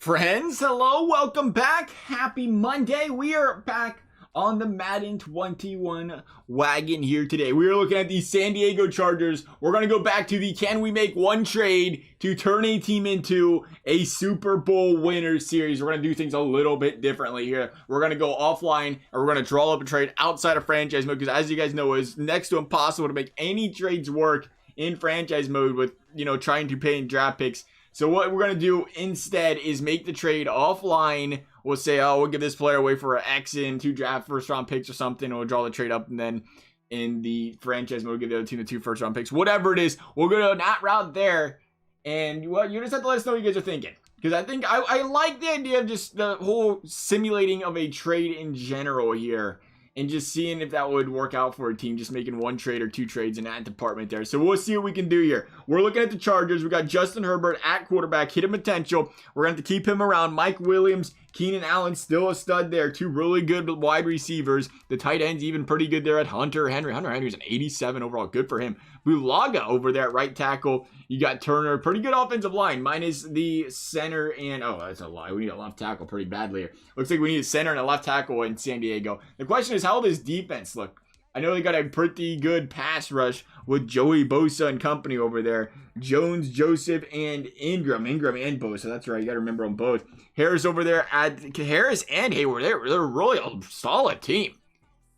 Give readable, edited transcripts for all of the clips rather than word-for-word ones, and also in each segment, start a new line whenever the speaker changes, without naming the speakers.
Friends, hello, welcome back. Happy Monday. We are back on the Madden 21 wagon here today. We are looking at the San Diego Chargers. We're going to go back to the can we make one trade to turn a team into a Super Bowl winner series. We're going to do things a little bit differently here. We're going to go offline and we're going to draw up a trade outside of franchise mode because as you guys know, it's next to impossible to make any trades work in franchise mode with, trying to pay in draft picks. So what we're going to do instead is make the trade offline. We'll say, we'll give this player away for an X in 2 draft first round picks or something. We'll draw the trade up and then in the franchise mode, we'll give the other team the 2 first round picks. Whatever it is, we'll go to that route there. And well, you just have to let us know what you guys are thinking. Because I think I like the idea of just the whole simulating of a trade in general here. And just seeing if that would work out for a team, just making 1 trade or 2 trades in that department there. So we'll see what we can do here. We're looking at the Chargers. We got Justin Herbert at quarterback, hidden potential. We're going to have to keep him around. Mike Williams, Keenan Allen, still a stud there. 2 really good wide receivers. The tight end's even pretty good there at Hunter Henry. Hunter Henry's an 87 overall. Good for him. Bulaga over there at right tackle. You got Turner. Pretty good offensive line. Minus the center and... Oh, that's a lie. We need a left tackle pretty badly here. Looks like we need a center and a left tackle in San Diego. The question is, how will this defense look? I know they got a pretty good pass rush with Joey Bosa and company over there. Jones, Joseph, and Ingram. Ingram and Bosa. That's right. You got to remember them both. Harris over there. Harris and Hayward. They're really a solid team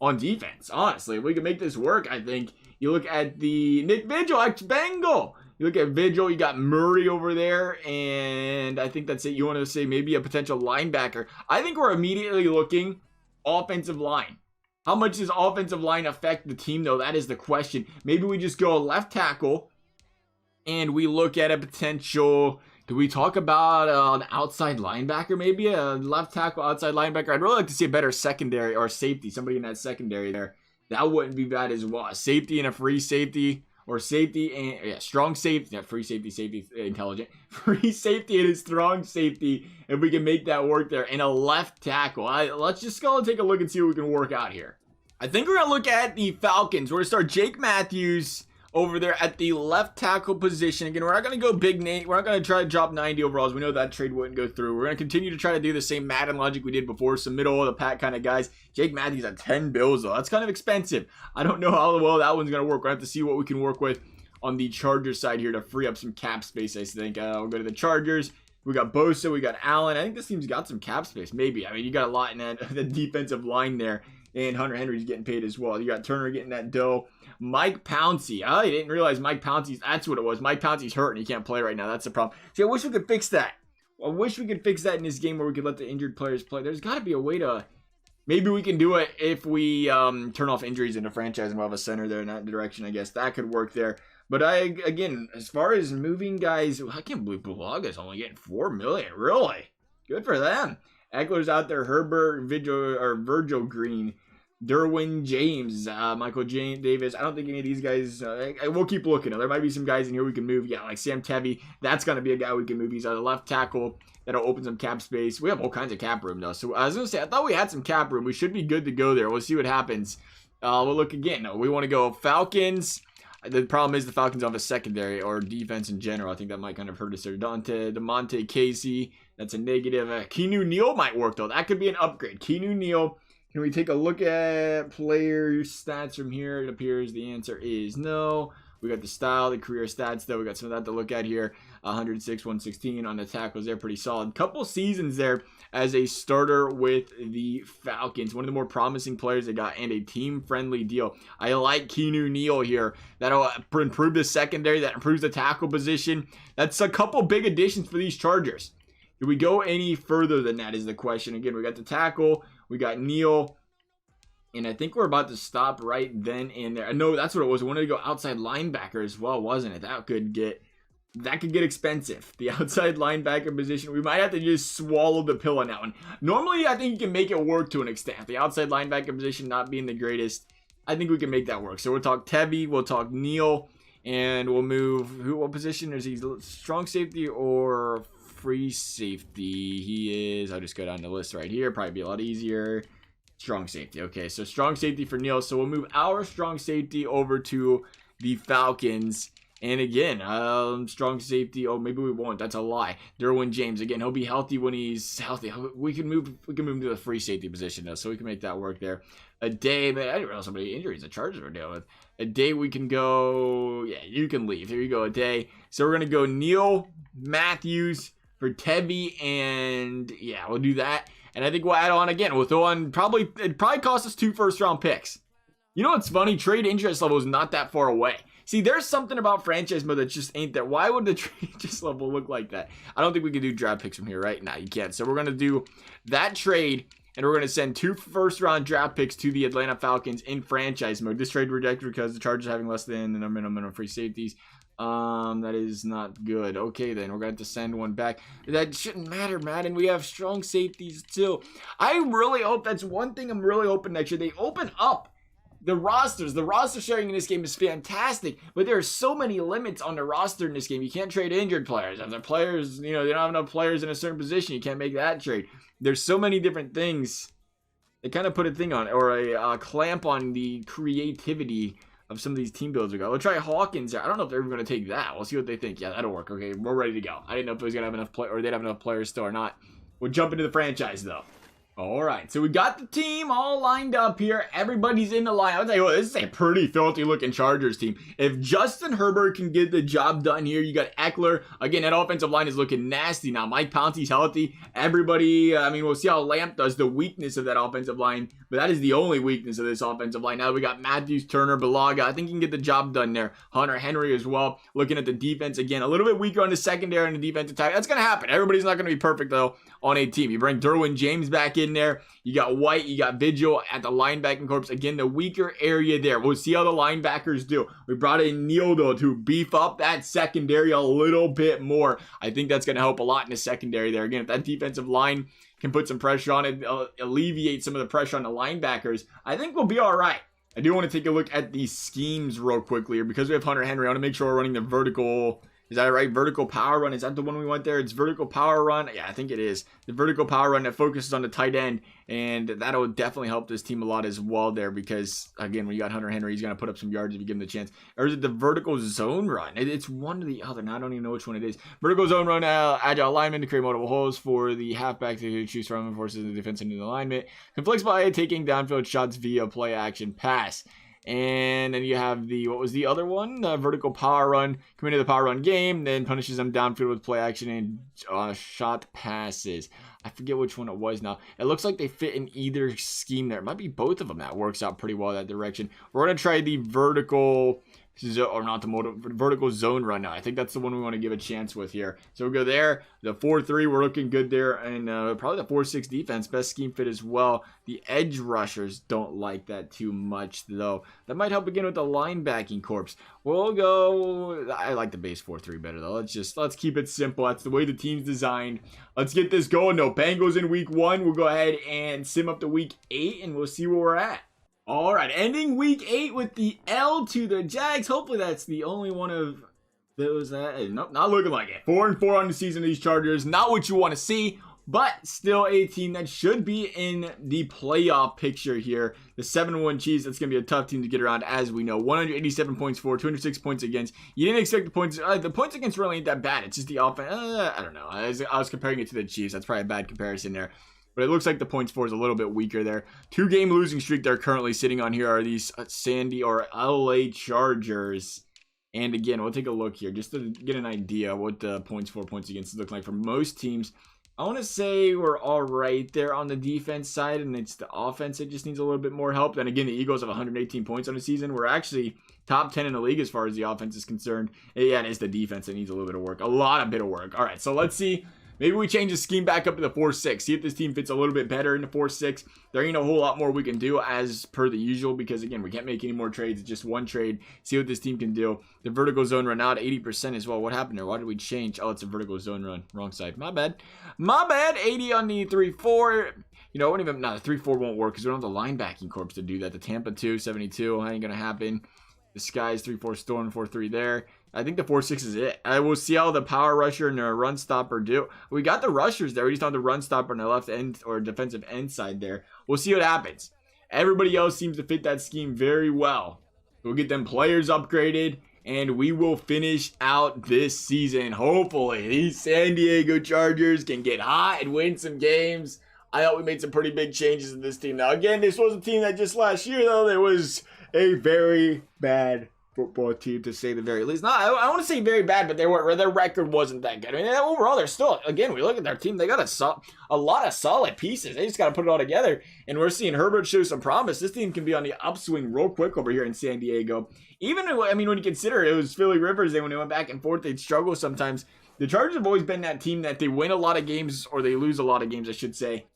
on defense. Honestly, if we can make this work, I think. You look at the Nick Vigil, ex-Bengal. You look at Vigil, you got Murray over there, and I think that's it. You want to say maybe a potential linebacker. I think we're immediately looking offensive line. How much does offensive line affect the team, though? That is the question. Maybe we just go left tackle, and we look at a potential... Do we talk about an outside linebacker, maybe? A left tackle, outside linebacker? I'd really like to see a better secondary or safety. Somebody in that secondary there. That wouldn't be bad as well. A safety and a free safety. Or safety and strong safety. Not free safety, safety intelligent. Free safety and a strong safety. If we can make that work there. And a left tackle. Let's just go and take a look and see what we can work out here. I think we're going to look at the Falcons. We're going to start Jake Matthews over there at the left tackle position. Again, we're not going to go big name. We're not going to try to drop 90 overalls. We know that trade wouldn't go through. We're going to continue to try to do the same Madden logic we did before. Some middle of the pack kind of guys. Jake Matthews at 10 bills, though. That's kind of expensive. I don't know how well that one's going to work. We're going to have to see what we can work with on the Chargers side here to free up some cap space, I think. We'll go to the Chargers. We got Bosa. We got Allen. I think this team's got some cap space. Maybe. I mean, you got a lot in that the defensive line there. And Hunter Henry's getting paid as well. You got Turner getting that dough. Mike Pouncey. I didn't realize Mike Pouncey's... That's what it was. Mike Pouncey's hurt and he can't play right now. That's the problem. See, I wish we could fix that. I wish we could fix that in this game where we could let the injured players play. There's got to be a way to... Maybe we can do it if we turn off injuries in the franchise and we'll have a center there in that direction. I guess that could work there. But again, as far as moving guys... I can't believe Bulaga's only getting $4 million. Really? Good for them. Eckler's out there. Herbert, Virgil Green... Derwin James, Michael Davis. I don't think any of these guys, we'll keep looking. There might be some guys in here we can move. Yeah, like Sam Tevy. That's going to be a guy we can move. He's a left tackle. That'll open some cap space. We have all kinds of cap room, though. So I was going to say, I thought we had some cap room. We should be good to go there. We'll see what happens. We'll look again. No, we want to go Falcons. The problem is the Falcons have a secondary or defense in general. I think that might kind of hurt us there. DeMonte Casey. That's a negative. Keanu Neal might work, though. That could be an upgrade. Keanu Neal. Can we take a look at player stats from here? It appears the answer is no. We got the style, the career stats, though. We got some of that to look at here. 106, 116 on the tackles. They're pretty solid. Couple seasons there as a starter with the Falcons. One of the more promising players they got and a team-friendly deal. I like Keanu Neal here. That'll improve the secondary. That improves the tackle position. That's a couple big additions for these Chargers. Do we go any further than that is the question. Again, we got the tackle. We got Neal. And I think we're about to stop right then and there. No, that's what it was. We wanted to go outside linebacker as well, wasn't it? That could get expensive. The outside linebacker position. We might have to just swallow the pill on that one. Normally, I think you can make it work to an extent. The outside linebacker position not being the greatest. I think we can make that work. So we'll talk Tevy. We'll talk Neal. And we'll move... What position is he? Strong safety or... free safety? He is, I'll just go down the list right here, probably be a lot easier. Strong safety. Okay, so strong safety for Neal. So we'll move our strong safety over to the Falcons. And again, strong safety. Oh, maybe we won't. That's a lie. Derwin James, again, he'll be healthy when he's healthy. We can move him to the free safety position though, so we can make that work there. A day, man, I didn't realize how many injuries the Chargers were dealing with. A day we can go. Yeah, you can leave. Here you go. A day. So we're gonna go Neil Matthews for Tevy, and yeah, we'll do that. And I think we'll add on again. We'll throw on it probably cost us 2 first-round picks. You know what's funny? Trade interest level is not that far away. See, there's something about franchise mode that just ain't there. Why would the trade interest level look like that? I don't think we can do draft picks from here, right? No, you can't. So we're going to do that trade, and we're going to send 2 first-round draft picks to the Atlanta Falcons in franchise mode. This trade rejected because the Chargers are having less than the minimum free safeties. That is not good. Okay, then we're going to have to send one back. That shouldn't matter, Madden. We have strong safeties, too. I really hope that's one thing I'm really hoping next year. They open up the rosters. The roster sharing in this game is fantastic, but there are so many limits on the roster in this game. You can't trade injured players. If the players, they don't have enough players in a certain position, you can't make that trade. There's so many different things. They kind of put a thing on, or a clamp on the creativity of some of these team builds we got. We'll try Hawkins. I don't know if they're even going to take that. We'll see what they think. Yeah, that'll work. Okay, we're ready to go. I didn't know if it was going to have enough play, or they'd have enough players still or not. We'll jump into the franchise, though. All right, so we got the team all lined up here. Everybody's in the line. I'll tell you what, this is a pretty filthy-looking Chargers team. If Justin Herbert can get the job done here, you got Eckler. Again, that offensive line is looking nasty now. Mike Pouncey's healthy. Everybody, we'll see how Lamp does. The weakness of that offensive line, but that is the only weakness of this offensive line. Now we got Matthews, Turner, Balaga. I think you can get the job done there. Hunter Henry as well. Looking at the defense again, a little bit weaker on the secondary and the defensive attack. That's going to happen. Everybody's not going to be perfect, though, on a team. You bring Derwin James back in there. You got White, you got Vigil at the linebacking corps. Again, the weaker area there. We'll see how the linebackers do. We brought in Neil, though, to beef up that secondary a little bit more. I think that's going to help a lot in the secondary there. Again, if that defensive line can put some pressure on it, alleviate some of the pressure on the linebackers, I think we'll be all right. I do want to take a look at these schemes real quickly here. Because we have Hunter Henry, I want to make sure we're running the vertical. Is that right? Vertical power run. Is that the one we want there? It's vertical power run. Yeah, I think it is. The vertical power run that focuses on the tight end. And that'll definitely help this team a lot as well there. Because, again, when you got Hunter Henry, he's going to put up some yards if you give him the chance. Or is it the vertical zone run? It's one or the other. Now I don't even know which one it is. Vertical zone run, agile alignment to create multiple holes for the halfback to choose from and forces the defense into the alignment. Conflicts by taking downfield shots via play action pass. And then you have what was the other one? Vertical power run. Come into the power run game, then punishes them downfield with play action and shot passes. I forget which one it was now. It looks like they fit in either scheme there. It might be both of them that works out pretty well that direction. We're going to try the vertical, or not the vertical zone run now. I think that's the one we want to give a chance with here. So we'll go there. The 4-3, we're looking good there. And probably the 4-6 defense, best scheme fit as well. The edge rushers don't like that too much, though. That might help again with the linebacking corps. We'll go, I like the base 4-3 better, though. Let's keep it simple. That's the way the team's designed. Let's get this going, though. Bengals in week 1. We'll go ahead and sim up to week 8, and we'll see where we're at. All right, ending week 8 with the L to the Jags. Hopefully that's the only one of those. Nope, not looking like it. 4-4 on the season of these Chargers. Not what you want to see, but still a team that should be in the playoff picture here. The 7-1 Chiefs, that's going to be a tough team to get around, as we know. 187 points for, 206 points against. You didn't expect the points. The points against really ain't that bad. It's just the offense. I don't know. I was comparing it to the Chiefs. That's probably a bad comparison there. But it looks like the points for is a little bit weaker there. 2-game losing streak they're currently sitting on here are these Sandy or LA Chargers. And again, we'll take a look here just to get an idea what the points against look like for most teams. I want to say we're all right there on the defense side, and it's the offense that just needs a little bit more help. Then again, the Eagles have 118 points on the season. We're actually top 10 in the league as far as the offense is concerned. Yeah, and it's the defense that needs a little bit of work. A bit of work. All right, so let's see. Maybe we change the scheme back up to the 4-6. See if this team fits a little bit better in the 4-6. There ain't a whole lot more we can do as per the usual because, again, we can't make any more trades. It's just one trade. See what this team can do. The vertical zone run out 80% as well. What happened there? Why did we change? Oh, it's a vertical zone run. Wrong side. My bad. 80 on the 3-4. You know, the 3-4 won't work because we don't have the linebacking corps to do that. The Tampa 2, 72. Ain't going to happen. The Skies 3-4 Storm 4-3 there. I think the 4-6 is it. I will see how the power rusher and the run stopper do. We got the rushers there. We just don't have the run stopper on the left end or defensive end side there. We'll see what happens. Everybody else seems to fit that scheme very well. We'll get them players upgraded. and we will finish out this season. Hopefully, these San Diego Chargers can get hot and win some games. I thought we made some pretty big changes in this team. Now, again, this was a team that just last year, though, there was a very bad football team, to say the very least. No, I want to say very bad, but their record wasn't that good. I mean, overall, they're still, again, we look at their team, they got a lot of solid pieces. They just got to put it all together, and we're seeing Herbert show some promise. This team can be on the upswing real quick over here in San Diego. Even, I mean, when you consider it was Philly Rivers, when they went back and forth, they'd struggle sometimes. The Chargers have always been that team that they win a lot of games, or they lose a lot of games, I should say,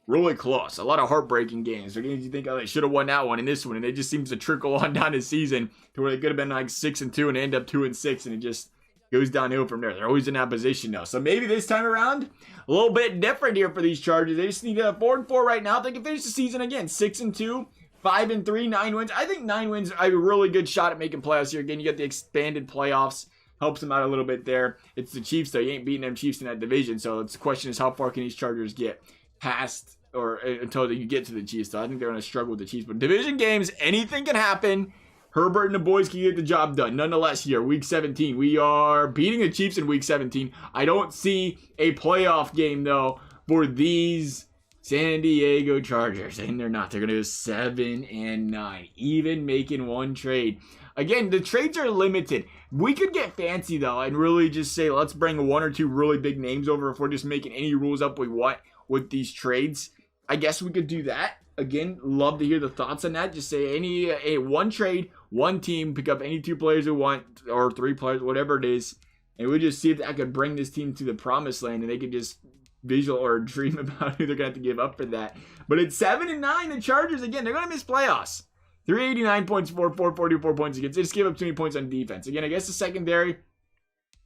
really close. A lot of heartbreaking games. Or games you think, oh, they should have won that one and this one, and it just seems to trickle on down the season to where they could have been like 6-2 and end up 2-6, and it just goes downhill from there. They're always in that position now. So maybe this time around, a little bit different here for these Chargers. They just need a 4-4 right now. If they can finish the season again, 6-2, 5-3, 9 wins. I think 9 wins are a really good shot at making playoffs here. Again, you got the expanded playoffs. Helps them out a little bit there. It's the Chiefs, though. You ain't beating them Chiefs in that division. So the question is, how far can these Chargers get past or until you get to the Chiefs? So I think they're going to struggle with the Chiefs. But division games, anything can happen. Herbert and the boys can get the job done. Nonetheless, here, Week 17, we are beating the Chiefs in Week 17. I don't see a playoff game, though, for these San Diego Chargers. And they're not. They're going to go 7-9, even making one trade. Again, the trades are limited. We could get fancy, though, and really just say, let's bring 1 or 2 really big names over if we're just making any rules up we want with these trades. I guess we could do that. Again, love to hear the thoughts on that. Just say one trade, one team, pick up any 2 players we want, or 3 players, whatever it is, and we just see if that could bring this team to the promised land, and they could just visual or dream about who they're going to have to give up for that. But at 7-9, the Chargers, again, they're going to miss playoffs. 389 points for 444 points against. They just gave up too many points on defense. Again, I guess the secondary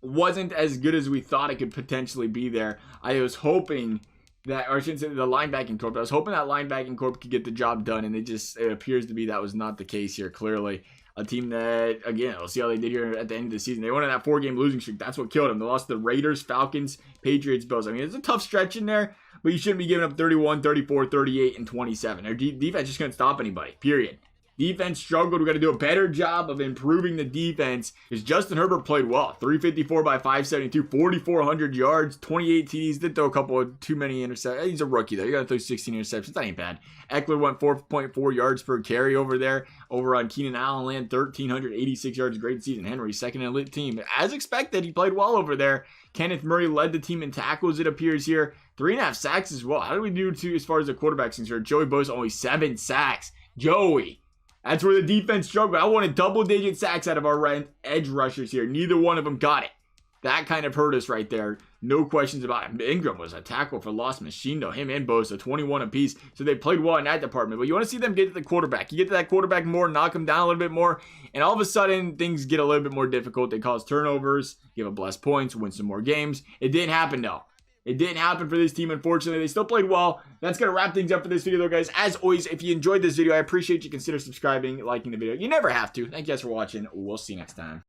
wasn't as good as we thought it could potentially be there. I was hoping that, or I shouldn't say the linebacking corp. I was hoping that linebacking corp could get the job done, and it appears to be that was not the case here, clearly. A team that, again, we'll see how they did here at the end of the season. They went on that 4-game losing streak. That's what killed them. They lost to the Raiders, Falcons, Patriots, Bills. I mean, it's a tough stretch in there, but you shouldn't be giving up 31, 34, 38, and 27. Their defense just couldn't stop anybody, period. Defense struggled. We got to do a better job of improving the defense, because Justin Herbert played well. 354 by 572, 4,400 yards, 28 TDs. Did throw a couple of too many interceptions. He's a rookie, though. You got to throw 16 interceptions. That ain't bad. Eckler went 4.4 yards per carry over there. Over on Keenan Allen land, 1,386 yards. Great season. Henry, second elite team. As expected, he played well over there. Kenneth Murray led the team in tackles, it appears here. 3.5 sacks as well. How do we do as far as the quarterbacks concerned? Joey Bosa only 7 sacks. Joey. That's where the defense struggled. I wanted double-digit sacks out of our edge rushers here. Neither one of them got it. That kind of hurt us right there. No questions about it. Ingram was a tackle for loss machine, though. Him and Bosa, 21 apiece. So they played well in that department. But you want to see them get to the quarterback. You get to that quarterback more, knock him down a little bit more, and all of a sudden, things get a little bit more difficult. They cause turnovers, give up less points, win some more games. It didn't happen, though. It didn't happen for this team, unfortunately. They still played well. That's going to wrap things up for this video, though, guys. As always, if you enjoyed this video, I appreciate you consider subscribing, liking the video. You never have to. Thank you guys for watching. We'll see you next time.